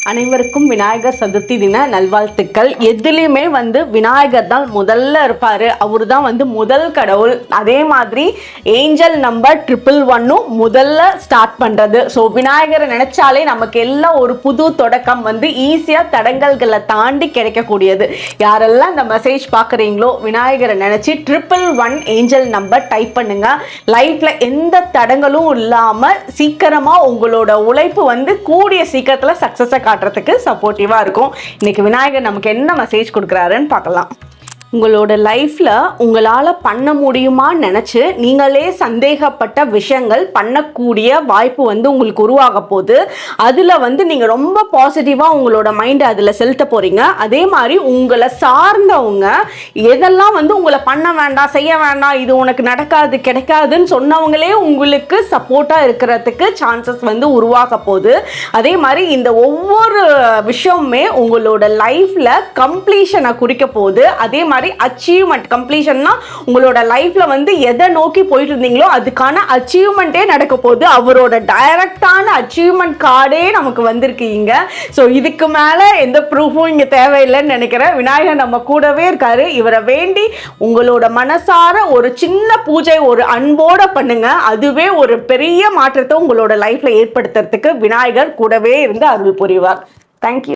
அனைவருக்கும் விநாயகர் சதுர்த்தி தின நல்வாழ்த்துக்கள். எதுலேயுமே விநாயகர் தான் முதல்ல இருப்பார். அவரு தான் முதல் கடவுள். அதே மாதிரி ஏஞ்சல் நம்பர் 111 முதல்ல ஸ்டார்ட் பண்ணுறது. ஸோ விநாயகரை நினச்சாலே நமக்கு எல்லாம் ஒரு புது தொடக்கம் ஈஸியாக தடங்கல்களை தாண்டி கிடைக்கக்கூடியது. யாரெல்லாம் இந்த மெசேஜ் பார்க்குறீங்களோ விநாயகரை நினச்சி 111 ஏஞ்சல் நம்பர் டைப் பண்ணுங்க. லைஃப்பில் எந்த தடங்களும் இல்லாமல் சீக்கிரமாக உங்களோட உழைப்பு கூடிய சீக்கிரத்தில் சக்ஸஸை காட்டுறதுக்கு சப்போர்ட்டிவாக இருக்கும். இன்னைக்கு விநாயகர் நமக்கு என்ன மெசேஜ் கொடுக்குறாருன்னு பார்க்கலாம். உங்களோட லைஃப்பில் உங்களால் பண்ண முடியுமான்னு நினச்சி நீங்களே சந்தேகப்பட்ட விஷயங்கள் பண்ணக்கூடிய வாய்ப்பு உங்களுக்கு உருவாக போகுது. அதில் நீங்கள் ரொம்ப பாசிட்டிவாக உங்களோட மைண்டை அதில் செலுத்த போகிறீங்க. அதே மாதிரி உங்களை சார்ந்தவங்க எதெல்லாம் உங்களை பண்ண வேண்டாம், செய்ய வேண்டாம், இது உனக்கு நடக்காது, கிடைக்காதுன்னு சொன்னவங்களே உங்களுக்கு சப்போர்ட்டாக இருக்கிறதுக்கு சான்சஸ் உருவாக போகுது. அதே மாதிரி இந்த ஒவ்வொரு விஷயமுமே உங்களோட லைஃப்பில் கம்ப்ளீஷனை குறிக்க போகுது. அதே மாதிரி அச்சீவ்மெண்ட் கம்ப்ளீஷன்னா உங்களோட லைஃப்ல எதை நோக்கி போயிட்டு இருந்தீங்களோ அதுக்கான அச்சீவ்மெண்ட்டே நடக்க போகுது. அவரோட டைரக்டான அச்சீவ்மெண்ட் கார்டே நமக்கு வந்திருக்கீங்க. ஸோ இதுக்கு மேலே எந்த ப்ரூஃபும் இங்கே தேவையில்லைன்னு நினைக்கிறேன். விநாயகர் நம்ம கூடவே இருக்காரு. இவரை வேண்டி உங்களோட மனசார ஒரு சின்ன பூஜை ஒரு அன்போட பண்ணுங்க. அதுவே ஒரு பெரிய மாற்றத்தை உங்களோட லைஃப்ல ஏற்படுத்துறதுக்கு விநாயகர் கூடவே இருந்து அருள் புரிவார். தேங்க்யூ.